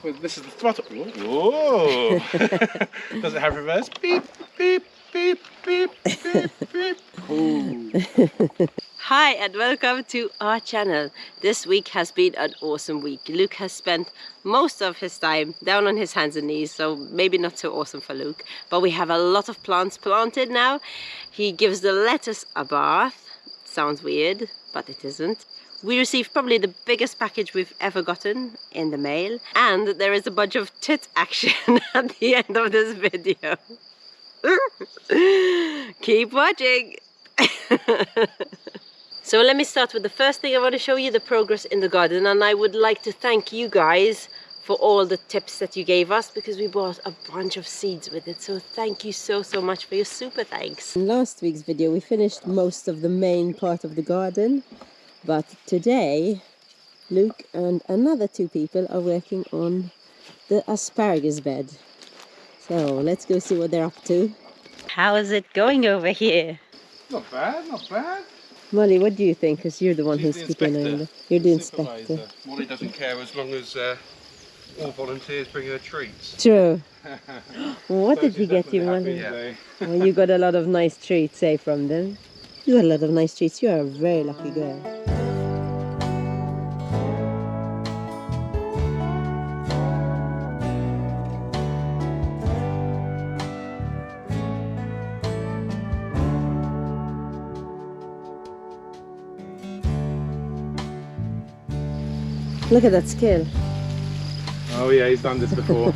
Well, this is the throttle. Whoa! Does it have reverse? Beep, beep, beep, beep, beep, beep. Ooh. Hi and welcome to our channel. This week has been an awesome week. Luke has spent most of his time down on his hands and knees, so maybe not so awesome for Luke. But we have a lot of plants planted now. He gives the lettuce a bath. Sounds weird, but it isn't. We received probably the biggest package we've ever gotten in the mail. And there is a bunch of tit action at the end of this video. Keep watching! So let me start with the first thing. I want to show you the progress in the garden, and I would like to thank you guys for all the tips that you gave us, because we bought a bunch of seeds with it. So thank you so much for your super thanks. In last week's video we finished most of the main part of the garden, but today Luke and another two people are working on the asparagus bed. So let's go see what they're up to. How is it going over here? Not bad, not bad. Molly, what do you think? Because you're the one who's keeping an eye on it. You're the inspector. Molly doesn't care as long as all volunteers bring her treats. True. What so did he get you, Molly? Yeah. Well, you got a lot of nice treats, eh, from them? You got a lot of nice treats. You are a very lucky girl. Look at that scale. Oh yeah, he's done this before.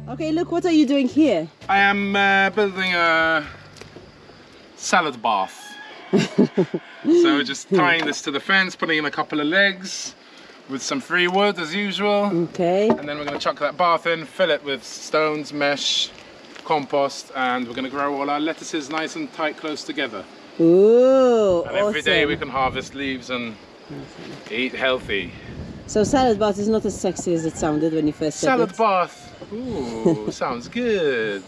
Okay, look, what are you doing here? I am building a salad bath. So we're just tying this to the fence, putting in a couple of legs with some free wood as usual. Okay. And then we're going to chuck that bath in, fill it with stones, mesh, compost, and we're going to grow all our lettuces nice and tight close together. Ooh, and every day we can harvest leaves and eat healthy. So salad bath is not as sexy as it sounded when you first said it. Salad bath. Ooh, sounds good.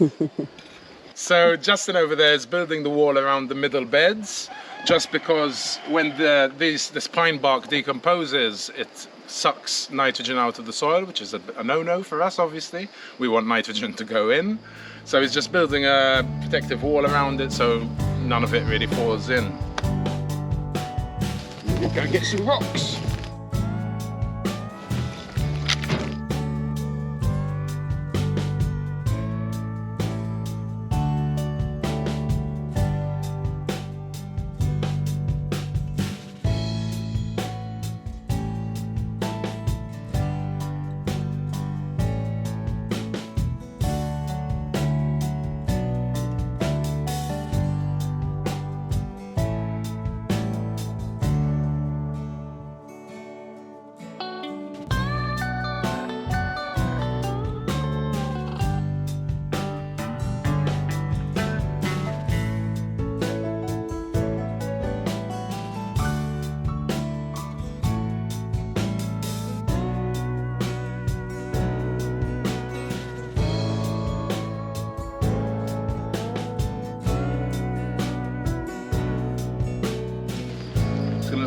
So Justin over there is building the wall around the middle beds, just because when this pine bark decomposes, it sucks nitrogen out of the soil, which is a no-no for us, obviously. We want nitrogen to go in. So he's just building a protective wall around it so none of it really falls in. We'll go get some rocks.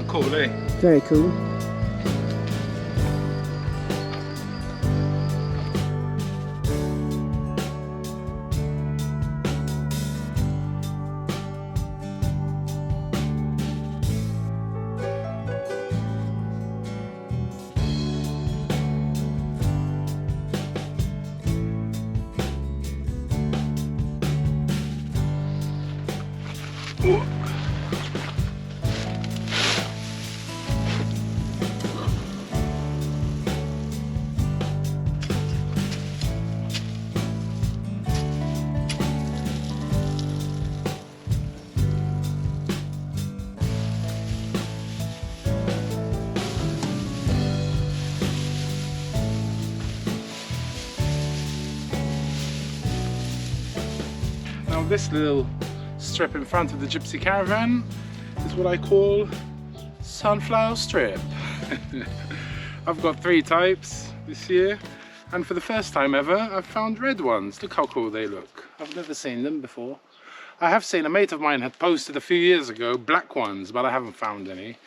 Cool, eh? Very cool. Ooh. this little strip in front of the gypsy caravan is what I call sunflower strip. I've got 3 types this year, and for the first time ever I've found red ones. Look how cool they look. I've never seen them before. I have seen, a mate of mine had posted a few years ago black ones, but I haven't found any.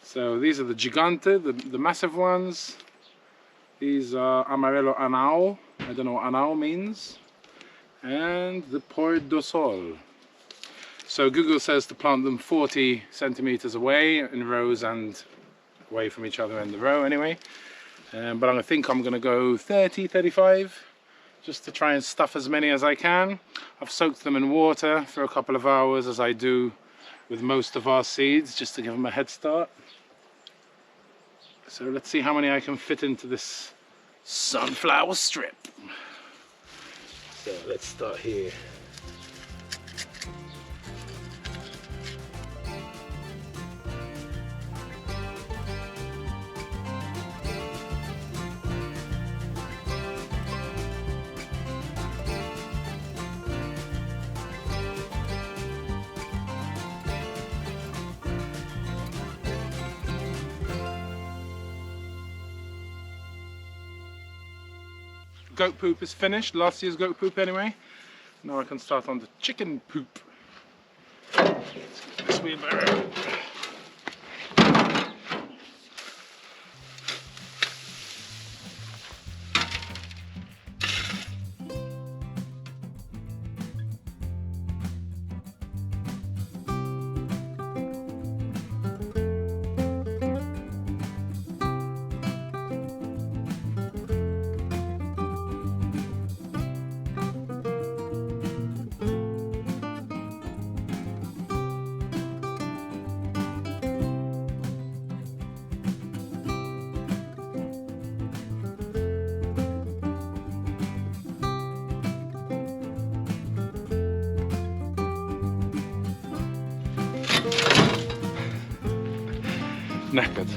So these are the Gigante, the massive ones. These are Amarelo Anao, I don't know what Anao means. And the Port do Sol. So Google says to plant them 40 centimeters away in rows and away from each other in the row anyway. But I think I'm going to go 30, 35 just to try and stuff as many as I can. I've soaked them in water for a couple of hours, as I do with most of our seeds, just to give them a head start. So let's see how many I can fit into this sunflower strip. So let's start here. Goat poop is finished, last year's goat poop anyway. Now I can start on the chicken poop. Let's get this wheelbarrow. Knackered.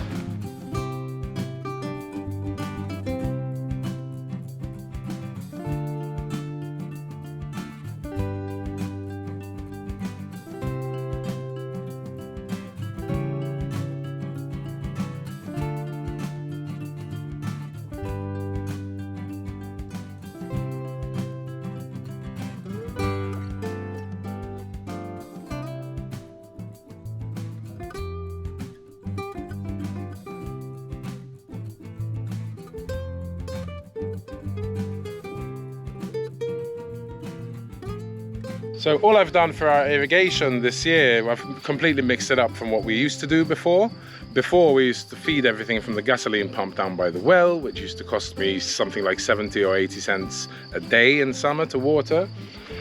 So all I've done for our irrigation this year, I've completely mixed it up from what we used to do before. Before we used to feed everything from the gasoline pump down by the well, which used to cost me something like 70 or 80 cents a day in summer to water.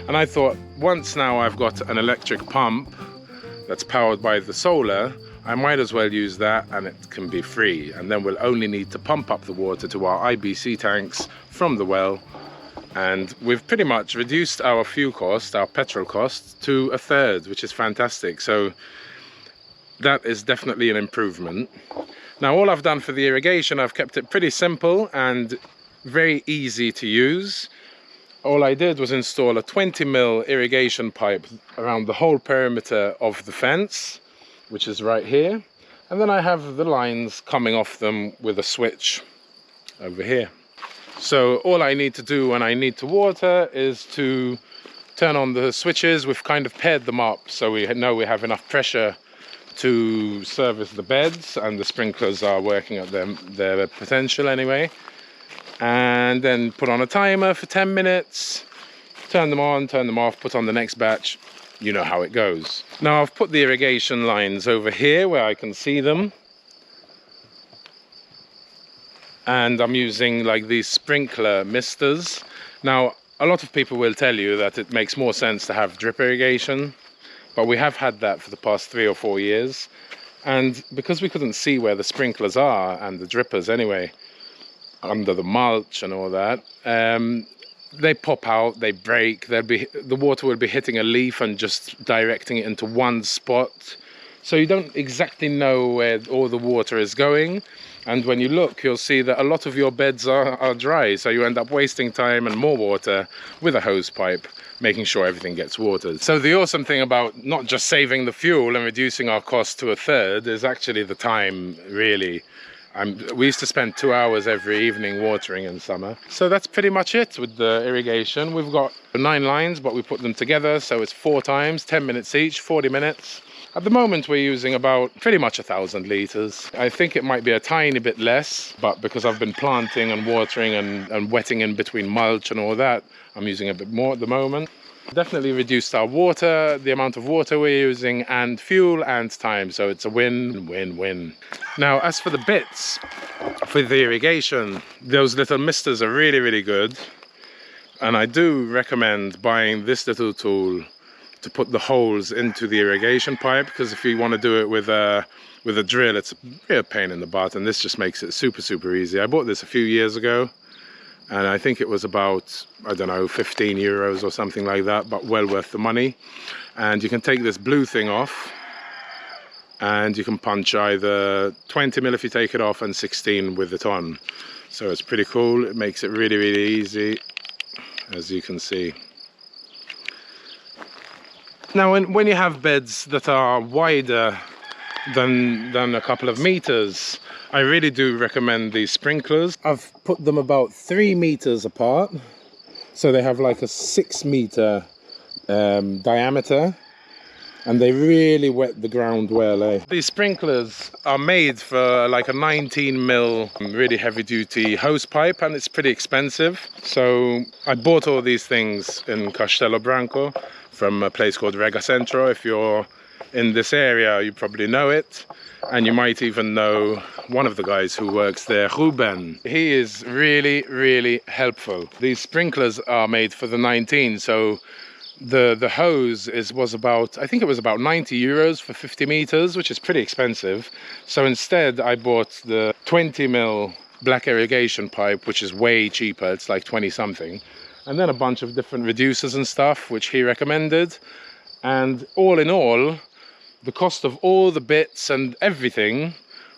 And I thought, once now I've got an electric pump that's powered by the solar, I might as well use that, and it can be free. And then we'll only need to pump up the water to our IBC tanks from the well. And we've pretty much reduced our fuel cost, our petrol cost, to 1/3, which is fantastic. So that is definitely an improvement. Now all I've done for the irrigation, I've kept it pretty simple and very easy to use. All I did was install a 20mm irrigation pipe around the whole perimeter of the fence, which is right here. And then I have the lines coming off them with a switch over here. So all I need to do when I need to water is to turn on the switches. We've kind of paired them up so we know we have enough pressure to service the beds, and the sprinklers are working at their potential anyway. And then put on a timer for 10 minutes, turn them on, turn them off, put on the next batch. You know how it goes. Now I've put the irrigation lines over here where I can see them. And I'm using like these sprinkler misters. Now a lot of people will tell you that it makes more sense to have drip irrigation, but we have had that for the past 3 or 4 years, and because we couldn't see where the sprinklers are and the drippers anyway under the mulch and all that, they pop out, they break, the water will be hitting a leaf and just directing it into one spot, so you don't exactly know where all the water is going. And when you look, you'll see that a lot of your beds are dry, so you end up wasting time and more water with a hose pipe, making sure everything gets watered. So the awesome thing about not just saving the fuel and reducing our cost to a third is actually the time, really. We used to spend 2 hours every evening watering in summer. So that's pretty much it with the irrigation. We've got 9 lines, but we put them together, so it's 4 times, 10 minutes each, 40 minutes. At the moment we're using about pretty much 1,000 litres. I think it might be a tiny bit less, but because I've been planting and watering and wetting in between mulch and all that, I'm using a bit more at the moment. Definitely reduced our water, the amount of water we're using, and fuel and time, so it's a win-win-win. Now as for the bits for the irrigation, those little misters are really good, and I do recommend buying this little tool to put the holes into the irrigation pipe, because if you want to do it with a drill, it's a real pain in the butt, and this just makes it super easy. I bought this a few years ago, and I think it was about, I don't know, 15 euros or something like that, but well worth the money. And you can take this blue thing off, and you can punch either 20 mil if you take it off and 16 with it on. So it's pretty cool. It makes it really easy, as you can see. Now when you have beds that are wider than a couple of meters, I really do recommend these sprinklers. I've put them about 3 meters apart, so they have like a 6 meter diameter, and they really wet the ground well, eh? These sprinklers are made for like a 19 mil really heavy duty hose pipe, and it's pretty expensive. So I bought all these things in Castelo Branco from a place called RENOVATE. If you're in this area, you probably know it, and you might even know one of the guys who works there, Ruben. He is really helpful. These sprinklers are made for the 19, so the hose was about, I think it was about 90 euros for 50 meters, which is pretty expensive. So instead I bought the 20 mil black irrigation pipe, which is way cheaper. It's like 20 something, and then a bunch of different reducers and stuff which he recommended. And all in all, the cost of all the bits and everything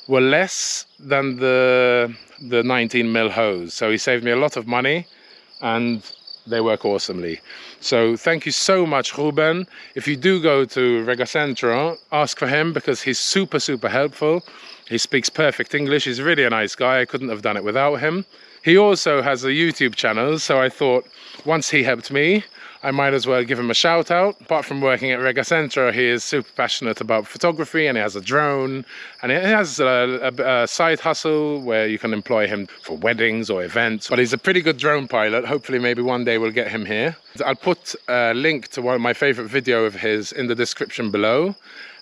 were less than the 19 mil hose. So he saved me a lot of money, and they work awesomely. So thank you so much, Ruben. If you do go to RENOVATE, ask for him, because he's super helpful. He speaks perfect English. He's really a nice guy. I couldn't have done it without him. He also has a YouTube channel, so I thought once he helped me, I might as well give him a shout out. Apart from working at RENOVATE, he is super passionate about photography, and he has a drone, and he has a side hustle where you can employ him for weddings or events. But he's a pretty good drone pilot. Hopefully maybe one day we'll get him here. I'll put a link to one of my favorite video of his in the description below,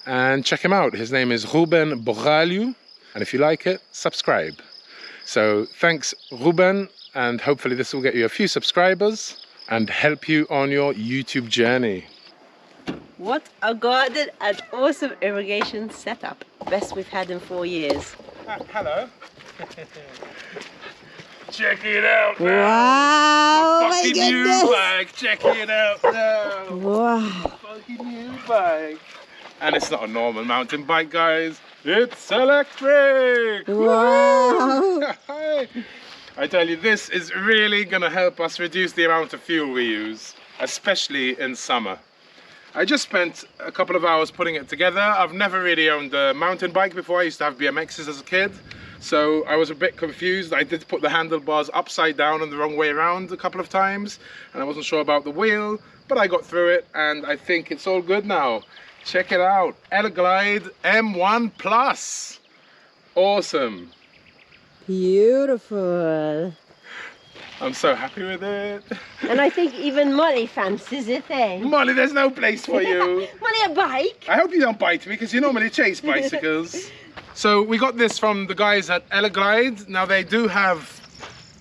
and check him out. His name is Ruben Borralho, and if you like it, subscribe. So thanks, Ruben, and hopefully this will get you a few subscribers and help you on your YouTube journey. What a garden and awesome irrigation setup. Best we've had in 4 years. Hello. Check it out now. Wow, my fucking new bike. Check it out now. Wow. Fucking new bike. And it's not a normal mountain bike, guys. It's electric. Wow. I tell you, this is really gonna help us reduce the amount of fuel we use, especially in summer. I just spent a couple of hours putting it together. I've never really owned a mountain bike before. I used to have BMXs as a kid, so I was a bit confused. I did put the handlebars upside down and the wrong way around a couple of times, and I wasn't sure about the wheel, but I got through it, and I think it's all good now. Check it out, Eleglide M1plus. Awesome. Beautiful. I'm so happy with it. And I think even Molly fancies it, eh? Molly, there's no place for you. Molly, a bike? I hope you don't bite me, because you normally chase bicycles. So we got this from the guys at Eleglide. Now they do have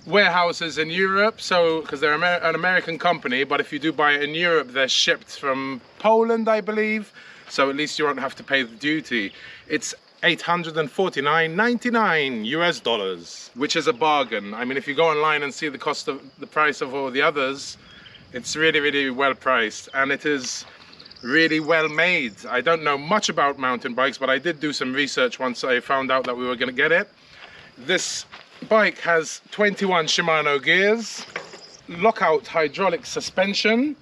warehouses in Europe, so because they're an American company, but if you do buy it in Europe, they're shipped from Poland, I believe. So at least you won't have to pay the duty. It's $849.99 US, which is a bargain. I mean, if you go online and see the price of all the others, it's really well priced, and it is really well made. I don't know much about mountain bikes, but I did do some research once I found out that we were going to get it. This bike has 21 Shimano gears, lockout hydraulic suspension,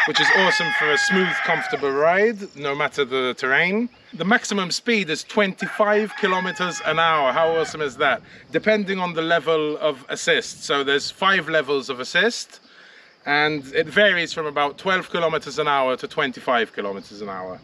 which is awesome for a smooth, comfortable ride, no matter the terrain. The maximum speed is 25 kilometers an hour. How awesome is that? Depending on the level of assist. So there's 5 levels of assist, and it varies from about 12 kilometers an hour to 25 kilometers an hour.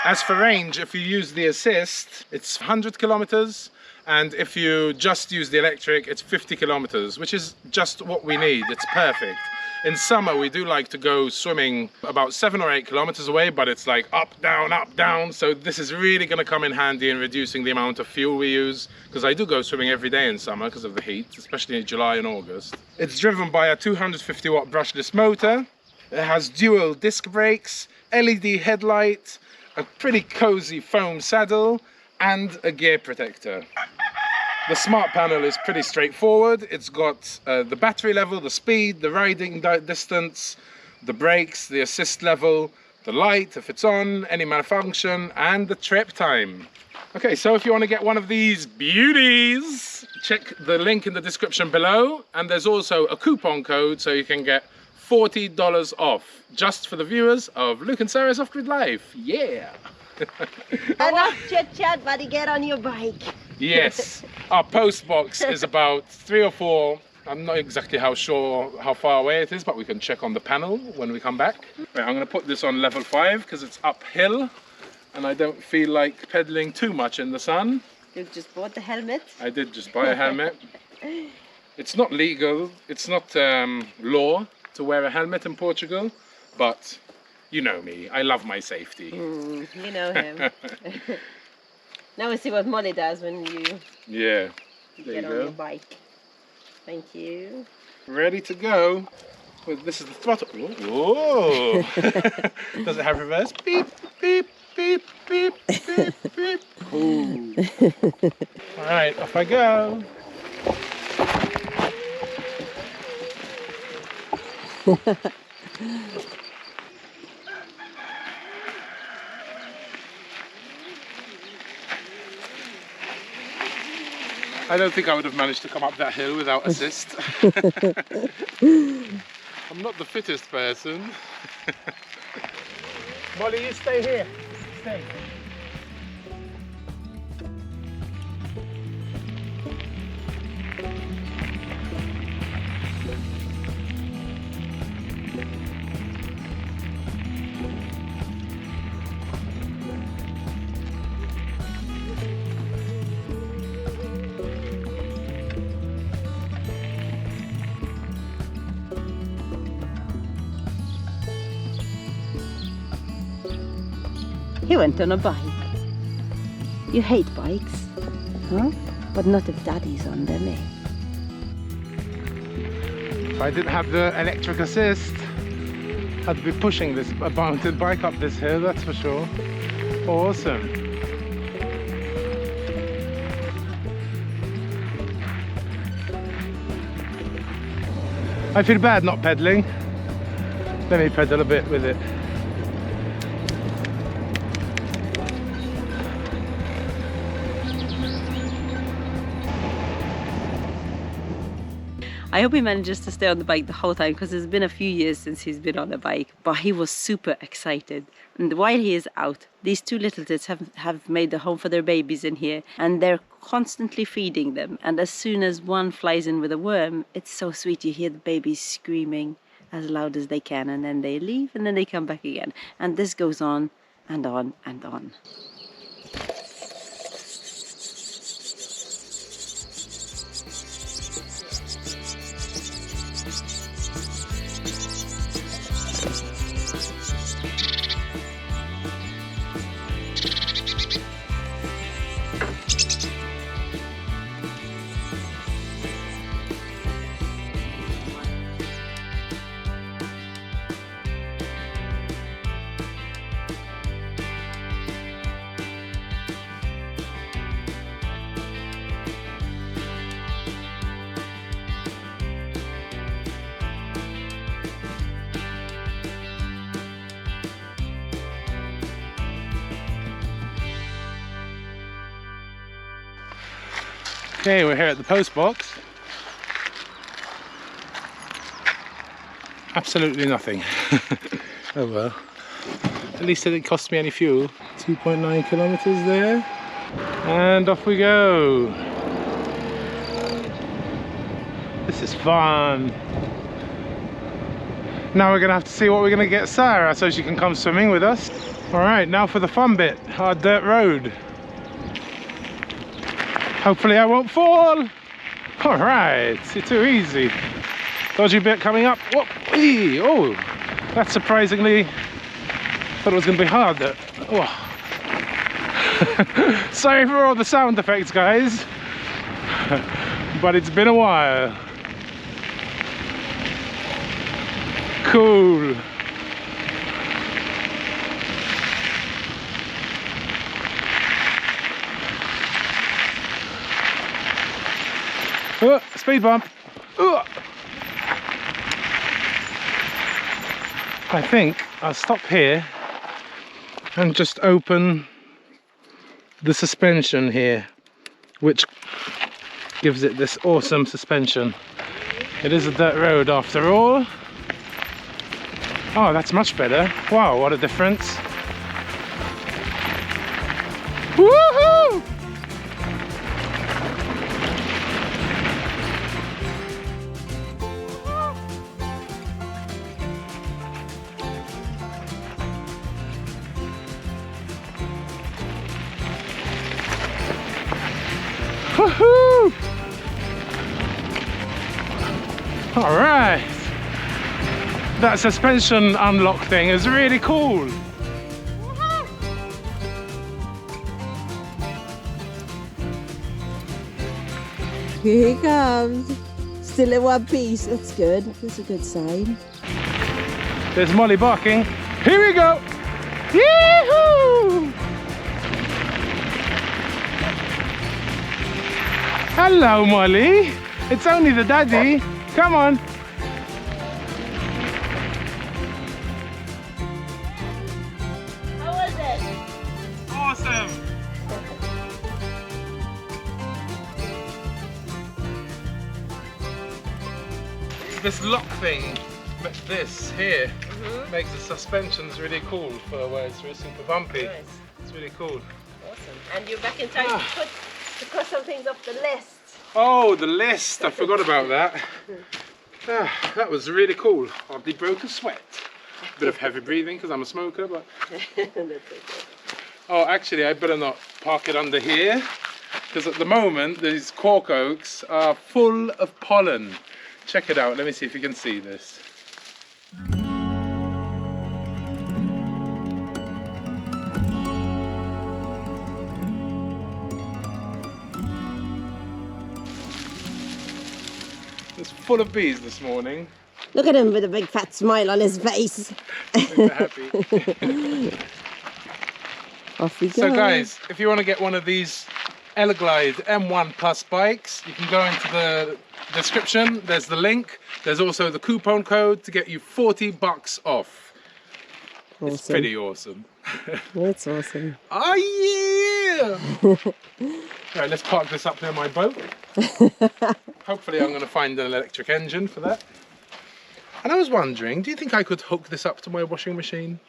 As for range, if you use the assist, it's 100 kilometers. And if you just use the electric, it's 50 kilometers, which is just what we need. It's perfect. In summer, we do like to go swimming about 7 or 8 kilometers away, but it's like up, down. So this is really going to come in handy in reducing the amount of fuel we use, because I do go swimming every day in summer because of the heat, especially in July and August. It's driven by a 250 watt brushless motor. It has dual disc brakes, LED headlight, a pretty cozy foam saddle, and a gear protector. The smart panel is pretty straightforward. It's got the battery level, the speed, the riding distance, the brakes, the assist level, the light if it's on, any malfunction, and the trip time. Okay, so if you want to get one of these beauties, check the link in the description below, and there's also a coupon code so you can get $40 off, just for the viewers of Luke and Sarah's Offgrid Life. Yeah! Enough chit chat, buddy, get on your bike. Yes, our post box is about 3 or 4. I'm not exactly sure how far away it is, but we can check on the panel when we come back. Right, I'm going to put this on level 5 because it's uphill and I don't feel like pedaling too much in the sun. You just bought the helmet? I did just buy a helmet. It's not legal, it's not law to wear a helmet in Portugal, but you know me, I love my safety. You know him. Now we see what Molly does when you get on your bike. Thank you. Ready to go. Well, this is the throttle. Whoa! Does it have reverse? Beep, beep, beep, beep, beep, beep. Ooh. All right, off I go. I don't think I would have managed to come up that hill without assist. I'm not the fittest person. Molly, you stay here. Stay. He went on a bike. You hate bikes, huh? But not if Daddy's on them, eh? If I didn't have the electric assist, I'd be pushing this mountain bike up this hill, that's for sure. Awesome. I feel bad not pedaling. Let me pedal a bit with it. I hope he manages to stay on the bike the whole time, because it's been a few years since he's been on a bike, but he was super excited. And while he is out, these 2 little tits have made a home for their babies in here, and they're constantly feeding them. And as soon as one flies in with a worm, it's so sweet. You hear the babies screaming as loud as they can, and then they leave and then they come back again. And this goes on and on and on. Okay, we're here at the post box. Absolutely nothing. Oh well. At least it didn't cost me any fuel. 2.9 kilometers there. And off we go. This is fun. Now we're gonna have to see what we're gonna get Sarah so she can come swimming with us. All right, now for the fun bit, our dirt road. Hopefully I won't fall. All right, it's too easy. Dodgy bit coming up. Whoop, wee. Oh, that's surprisingly, thought it was gonna be hard there. Oh. Sorry for all the sound effects, guys, but it's been a while. Cool. Oh, speed bump. Oh. I think I'll stop here and just open the suspension here, which gives it this awesome suspension. It is a dirt road after all. Oh, that's much better. Wow, what a difference. Woohoo! Woohoo! All right. That suspension unlock thing is really cool. Here he comes. Still in one piece. That's good. That's a good sign. There's Molly barking. Here we go. Yee-hoo! Hello, Molly. It's only the daddy. Come on. How was it? Awesome. This lock thing, but this here, makes the suspensions really cool for where it's super bumpy. Nice. It's really cool. Awesome. And you're back in time to cross some things off the list. Oh, the list! I forgot about that. That was really cool. Hardly broke a sweat. Bit of heavy breathing because I'm a smoker, but. That's okay. Oh, actually, I better not park it under here because at the moment these cork oaks are full of pollen. Check it out. Let me see if you can see this. It's full of bees this morning. Look at him with a big fat smile on his face. They're happy. Off we go. So guys, if you want to get one of these Eleglide M1plus bikes, you can go into the description. There's the link. There's also the coupon code to get you $40 off. Awesome. It's pretty awesome. That's awesome. Oh yeah! Right, let's park this up near my boat. Hopefully I'm going to find an electric engine for that. And I was wondering, do you think I could hook this up to my washing machine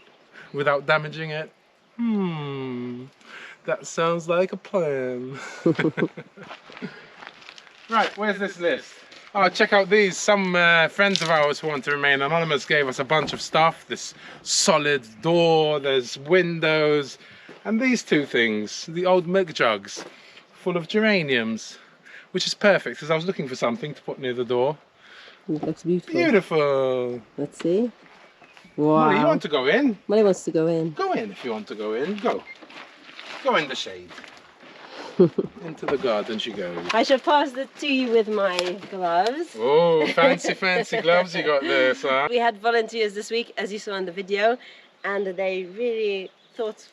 without damaging it? That sounds like a plan. Right, where's this list? Oh, check out these. Some friends of ours who want to remain anonymous gave us a bunch of stuff. This solid door, there's windows, and these two things, the old milk jugs full of geraniums, which is perfect because I was looking for something to put near the door. It looks beautiful. Beautiful. Let's see. Wow. Molly, you want to go in? Molly wants to go in. Go in if you want to go in. Go. Go in the shade. Into the garden she goes. I shall pass it to you with my gloves. Oh, fancy, fancy gloves you got there, son. We had volunteers this week, as you saw in the video, and they really thought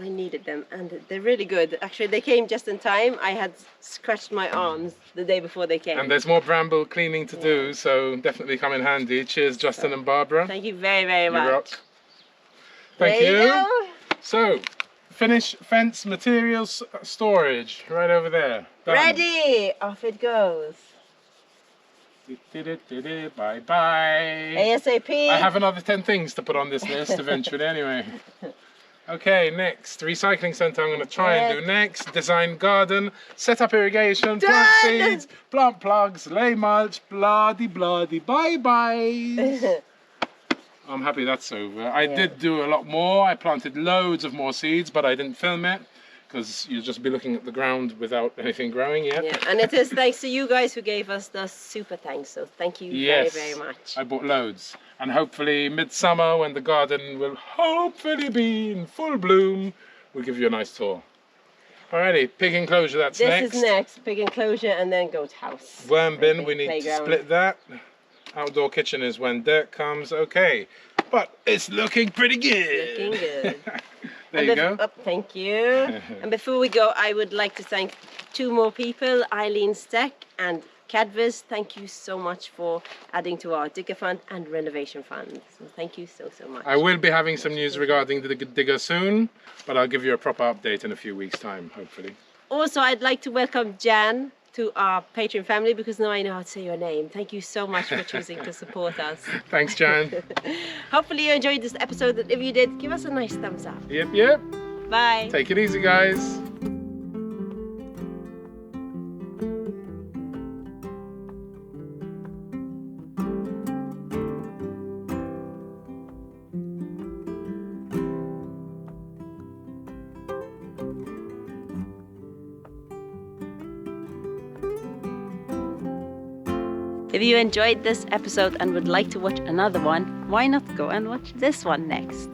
I needed them, and they're really good. Actually, they came just in time. I had scratched my arms the day before they came. And there's more bramble cleaning to do, so definitely come in handy. Cheers, Justin and Barbara. Thank you very, very much. You rock. Thank There you go. So, Finish fence materials storage right over there. Done. Ready! Off it goes. Bye bye. ASAP. I have another 10 things to put on this list eventually anyway. Okay, next. Recycling centre I'm going to try and do next. Design garden, set up irrigation, plant seeds, plant plugs, lay mulch, bloody bye-bye. I'm happy that's over. I did do a lot more. I planted loads of more seeds, but I didn't film it because you'll just be looking at the ground without anything growing yet. Yeah, and it is thanks to you guys who gave us the super thanks. So thank you very much. I bought loads. And hopefully midsummer, when the garden will hopefully be in full bloom, we'll give you a nice tour. Alrighty, pig enclosure, that's next. This is next, pig enclosure and then goat house. Worm bin, we need to split that. Outdoor kitchen is when dirt comes, okay. But it's looking pretty good. Looking good. There you go. Oh, thank you. And before we go, I would like to thank 2 more people, Eileen Steck and Cadvis. Thank you so much for adding to our digger fund and renovation fund. So thank you so much. I will be having some news regarding the digger soon, but I'll give you a proper update in a few weeks' time, hopefully. Also, I'd like to welcome Jan to our Patreon family because now I know how to say your name. Thank you so much for choosing to support us. Thanks, Jan. Hopefully you enjoyed this episode, and if you did, give us a nice thumbs up. Yep. Bye. Take it easy, guys. If you enjoyed this episode and would like to watch another one, why not go and watch this one next?